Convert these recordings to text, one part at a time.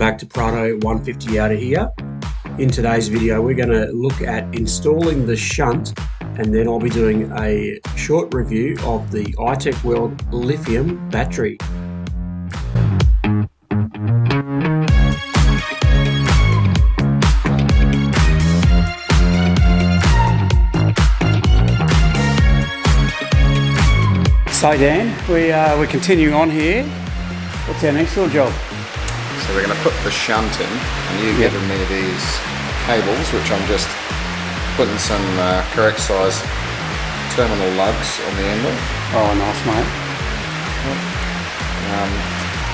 back to Prado 150 out of here. In today's video we're going to look at installing the shunt, and then I'll be doing a short review of the ITECHWORLD Lithium Battery. So Dan, we're continuing on here. What's our next little job? So we're going to put the shunt in, and you've given me these cables, which I'm just putting some correct size terminal lugs on the end of. Oh, nice, mate.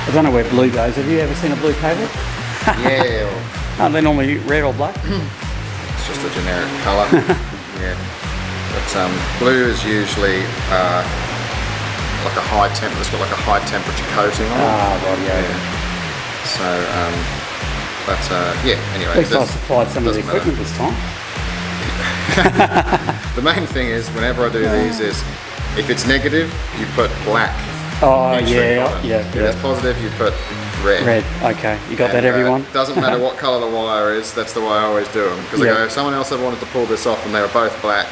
I don't know where blue goes. Have you ever seen a blue cable? Yeah. Aren't they normally red or black? It's just a generic colour. Yeah. But blue is usually like a high temp. It's got like a high temperature coating on it. Ah, right, yeah. So, yeah, anyway. At least I supplied some of the equipment this time. The main thing is, whenever I do these is, if it's negative, you put black. Oh, yeah. If it's positive, you put red. Red, okay. You got that, everyone? Doesn't matter what colour the wire is, that's the way I always do them. Because I go, if someone else had wanted to pull this off and they were both black,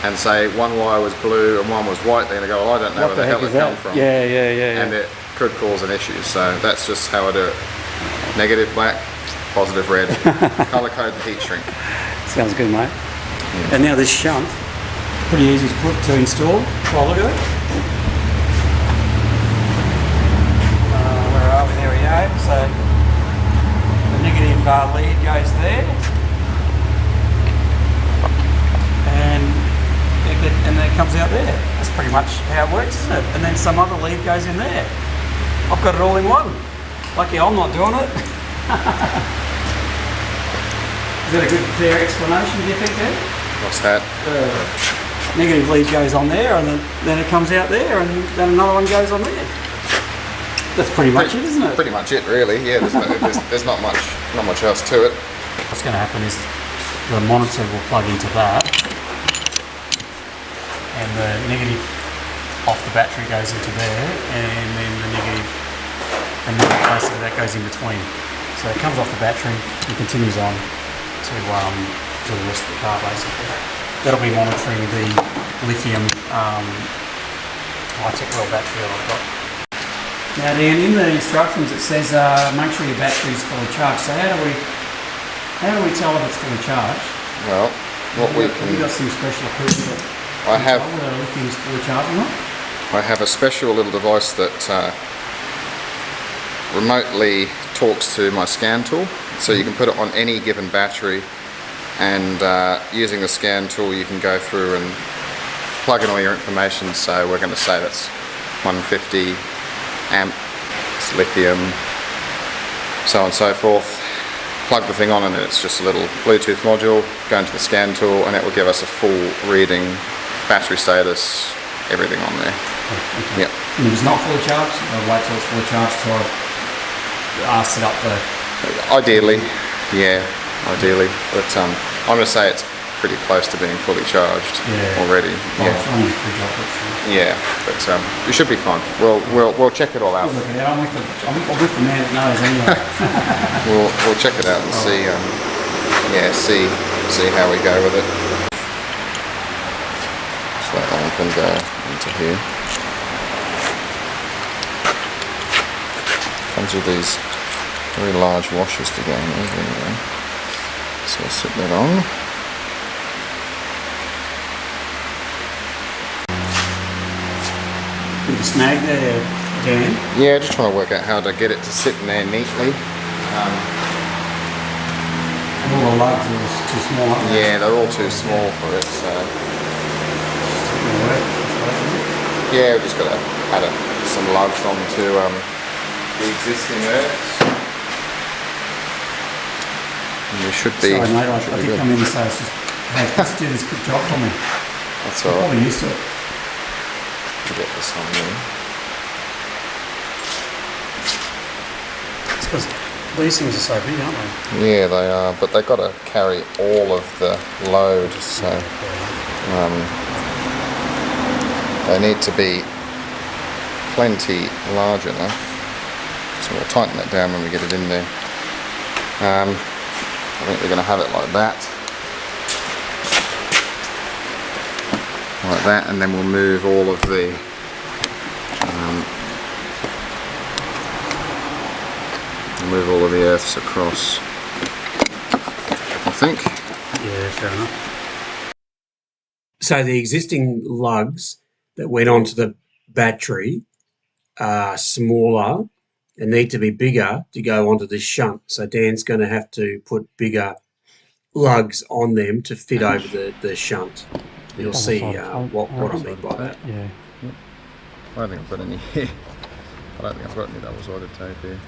and say one wire was blue and one was white, they're going to go, oh, I don't know where the hell it come from. Yeah. And it could cause an issue. So that's just how I do it. Negative black, positive red. Colour code the heat shrink. Sounds good, mate. Yeah. And now this shunt, pretty easy to install. Well, look at it. Where are we? There we go. So the negative lead goes there. And then it comes out there. That's pretty much how it works, isn't it? And then some other lead goes in there. I've got it all in one. Lucky I'm not doing it. Is that a good, fair explanation, do you think, Ed? What's that? Negative lead goes on there, and then it comes out there, and then another one goes on there. That's pretty much it, isn't it? Pretty much it, really. Yeah, there's not much else to it. What's going to happen is the monitor will plug into that, and the negative off the battery goes into there, and then the negative, and then basically that goes in between. So it comes off the battery and continues on to the rest of the car, basically. That'll be monitoring the lithium ITECHWORLD battery that I've got. Now Dan, in the instructions it says make sure your battery is fully charged. So how do we tell if it's fully charged? Well, have you got some special equipment? I have a special little device that remotely talks to my scan tool, so you can put it on any given battery, and using the scan tool you can go through and plug in all your information. So we're going to say that's 150 amps, lithium, so on and so forth. Plug the thing on and it's just a little Bluetooth module, go into the scan tool, and it will give us a full reading, battery status, everything on there. Okay. Yep. And if it's not fully charged, I'll wait till it's fully charged to set up the... Ideally, yeah, ideally. But I'm going to say it's pretty close to being fully charged already. Yeah, but we should be fine. We'll check it all out. I'm with the man that knows anyway. we'll check it out and see how we go with it. So that one can go into here. Comes with these very large washers to go in over anyway. So I'll sit that on. Bit of a snag there, Dan. Yeah, just trying to work out how to get it to sit in there neatly. All the lugs are too small, aren't they? Yeah, they're all too small for it, so... Yeah, we've just got to add some lugs onto the existing earths. And we should be... Sorry mate, I did come in and say, hey, just do this quick job for me. That's alright. I'm probably used to it. We'll get this on there. It's because these things are so big, aren't they? Yeah, they are, but they've got to carry all of the load, so they need to be plenty large enough. So we'll tighten that down when we get it in there. I think we're going to have it like that. Like that, and then we'll move all of the earths across, I think. Yeah, fair enough. So the existing lugs that went onto the battery are smaller and need to be bigger to go onto this shunt. So Dan's going to have to put bigger lugs on them to fit over the shunt. You'll see what I mean by that. Yeah. I don't think I've got any here. I don't think I've got any double-sided tape here.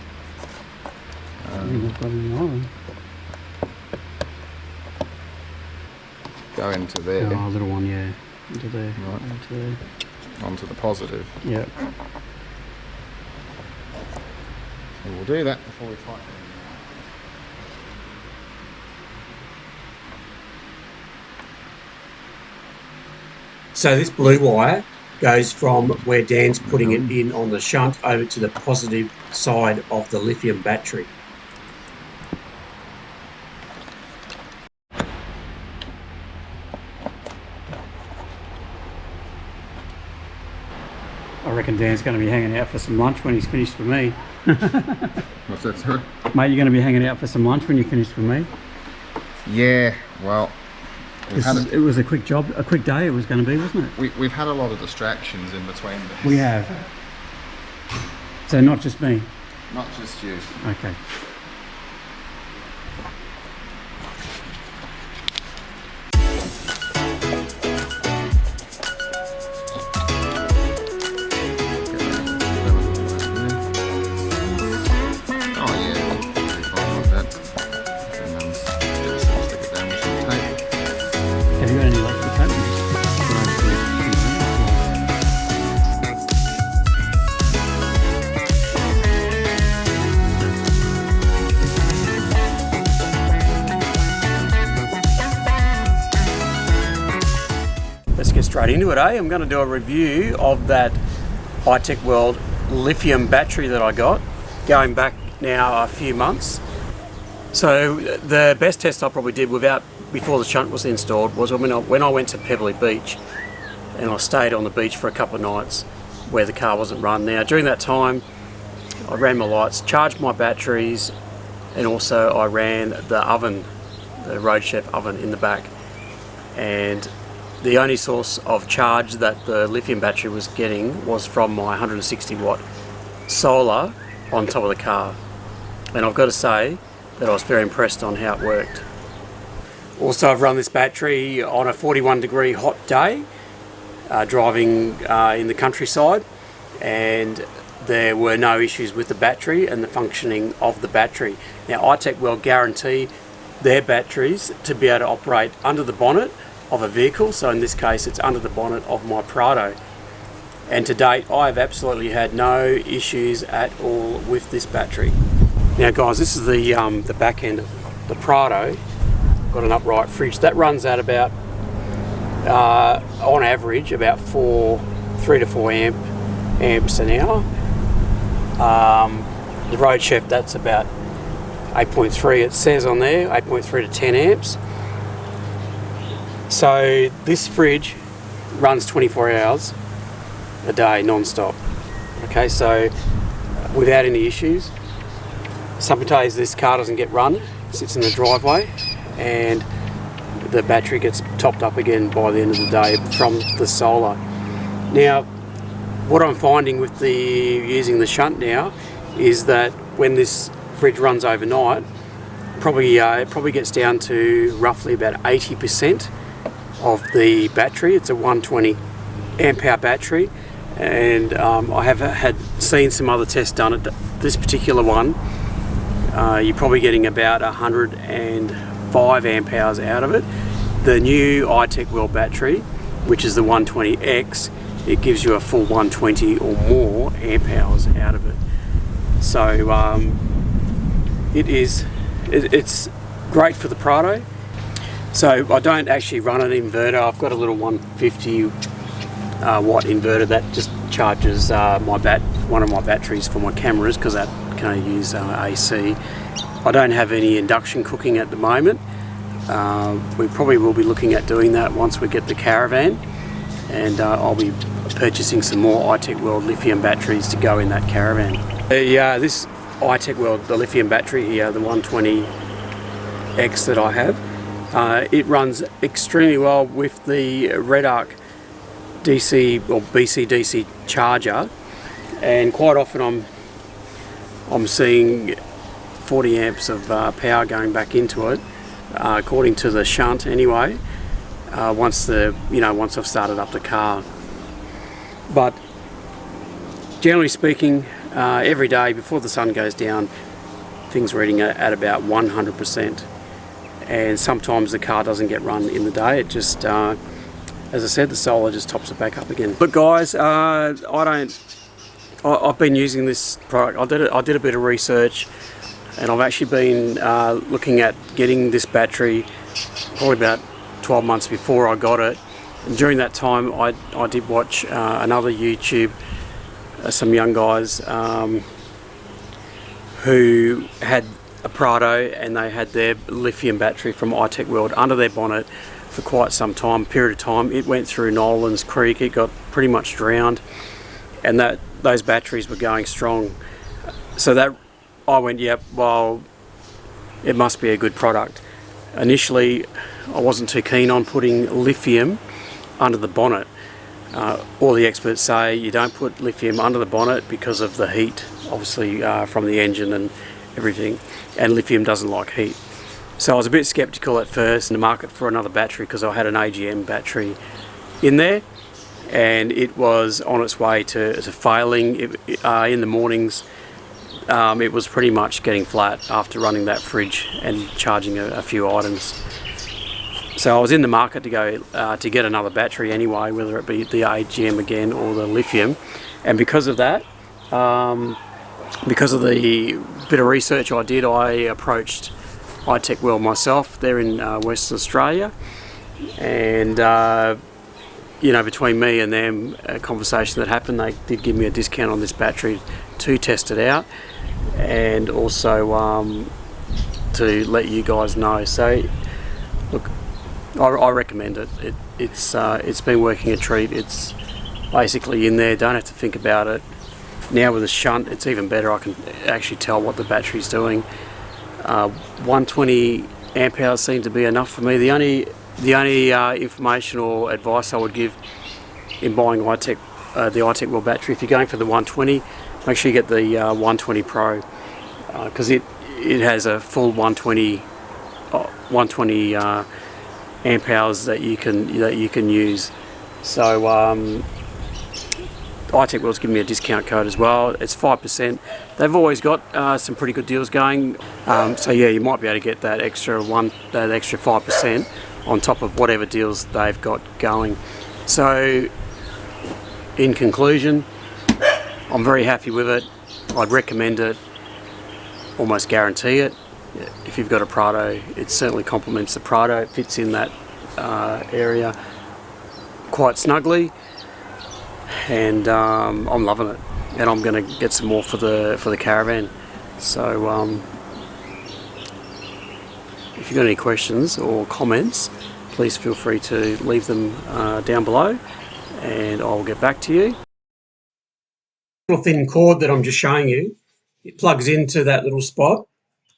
I think I've got any on. Go into there. Oh, a little one, yeah. Into there. Right. Into there. Onto the positive. Yeah. And we'll do that before we tighten it. So this blue wire goes from where Dan's putting it in on the shunt over to the positive side of the lithium battery. I reckon Dan's going to be hanging out for some lunch when he's finished with me. What's that, sorry? Mate, you're going to be hanging out for some lunch when you're finished with me? Yeah, well... It was a quick job, a quick day it was going to be, wasn't it? We've had a lot of distractions in between this. We have. So not just me? Not just you. Okay. Have you got any luck with that? Let's get straight into it, eh? I'm going to do a review of that ITECHWORLD Lithium Battery that I got, going back now a few months. So the best test I probably did before the shunt was installed was when I went to Pebbly Beach, and I stayed on the beach for a couple of nights where the car wasn't run. Now during that time I ran my lights, charged my batteries, and also I ran the oven, the Road Chef oven in the back, and the only source of charge that the lithium battery was getting was from my 160 watt solar on top of the car. And I've got to say that I was very impressed on how it worked. Also, I've run this battery on a 41 degree hot day, driving in the countryside, and there were no issues with the battery and the functioning of the battery. Now ITECHWORLD guarantee their batteries to be able to operate under the bonnet of a vehicle, so in this case it's under the bonnet of my Prado. And to date I have absolutely had no issues at all with this battery. Now guys, this is the back end of the Prado. Got an upright fridge that runs at about on average about 3 to 4 amps an hour. The Road Chef, that's about 8.3, it says on there, 8.3 to 10 amps. So this fridge runs 24 hours a day non-stop. Okay, so without any issues. Some days this car doesn't get run, it sits in the driveway, and the battery gets topped up again by the end of the day from the solar. Now what I'm finding with using the shunt now is that when this fridge runs overnight, it probably gets down to roughly about 80% of the battery. It's a 120 amp hour battery, and I have seen some other tests done at this particular one. You're probably getting about 105 amp hours out of it. The new ITECHWORLD battery, which is the 120X, it gives you a full 120 or more amp hours out of it. So it's great for the Prado. So I don't actually run an inverter. I've got a little 150 watt inverter that just charges one of my batteries for my cameras, because that can I use AC. I don't have any induction cooking at the moment. We probably will be looking at doing that once we get the caravan, and I'll be purchasing some more ITECHWORLD lithium batteries to go in that caravan. This ITECHWORLD, the lithium battery here, the 120X that I have, it runs extremely well with the Red Arc DC or BC-DC charger, and quite often I'm seeing 40 amps of power going back into it, according to the shunt anyway, once I've started up the car. But generally speaking, every day before the sun goes down, things are reading at about 100%, and sometimes the car doesn't get run in the day. It just, as I said, the solar just tops it back up again. But guys, I've been using this product. I did a bit of research, and I've actually been looking at getting this battery probably about 12 months before I got it. And during that time, I did watch another YouTube, some young guys who had a Prado, and they had their lithium battery from ITECHWORLD under their bonnet for quite some period of time. It went through Nolan's Creek, it got pretty much drowned, and those batteries were going strong. So that I went, yep, well, it must be a good product. Initially, I wasn't too keen on putting lithium under the bonnet. All the experts say you don't put lithium under the bonnet because of the heat, obviously, from the engine and everything, and lithium doesn't like heat. So I was a bit skeptical at first in the market for another battery, because I had an AGM battery in there, and it was on its way to failing. In the mornings, it was pretty much getting flat after running that fridge and charging a few items. So I was in the market to go to get another battery anyway, whether it be the AGM again or the lithium. And because of that, because of the bit of research I did, I approached ITECHWORLD myself. They're in Western Australia, and between me and them, a conversation that happened, they did give me a discount on this battery to test it out, and also to let you guys know. So look, I recommend it. It's been working a treat. It's basically in there, don't have to think about it. Now with the shunt, it's even better. I can actually tell what the battery's doing. 120 amp hours seemed to be enough for me. The only information or advice I would give in buying the ITECHWORLD battery, if you're going for the 120, make sure you get the 120 Pro, because it has a full 120 amp hours that you can use. So ITECHWORLD's given me a discount code as well. It's 5%. They've always got some pretty good deals going. So yeah, you might be able to get that extra 5% on top of whatever deals they've got going. So in conclusion, I'm very happy with it. I'd recommend it, almost guarantee it. If you've got a Prado, it certainly complements the Prado. It fits in that area quite snugly, and I'm loving it. And I'm going to get some more for the caravan. So if you've got any questions or comments, please feel free to leave them down below, and I'll get back to you. Little thin cord that I'm just showing you, it plugs into that little spot,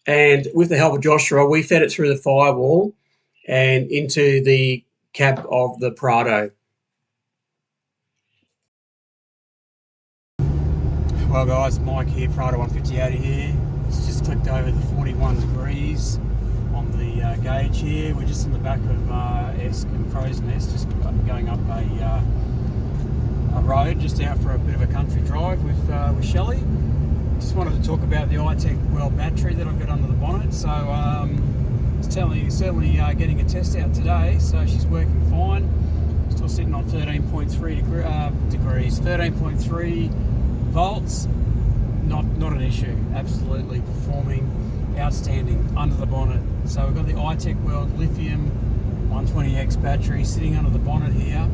and with the help of Joshua, we fed it through the firewall and into the cab of the Prado. Well guys, Mike here, Prado 150 here. It's just clicked over the 41 degrees on the gauge here. We're just in the back of Esk and Crow's Nest, just going up a road, just out for a bit of a country drive with Shelley. Just wanted to talk about the ITECHWORLD battery that I've got under the bonnet. So it's certainly getting a test out today, so she's working fine. Still sitting on 13.3 degrees, 13.3 volts. Not an issue. Absolutely performing outstanding under the bonnet. So we've got the ITECHWORLD Lithium 120X battery sitting under the bonnet here,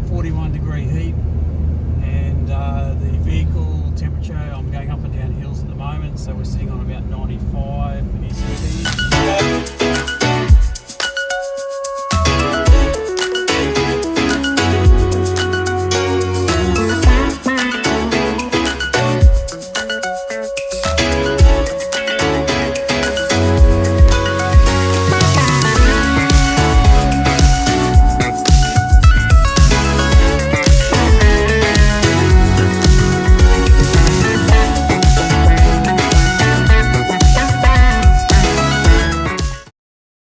41 degree heat, and the vehicle temperature. I'm going up and down hills at the moment, so we're sitting on about 95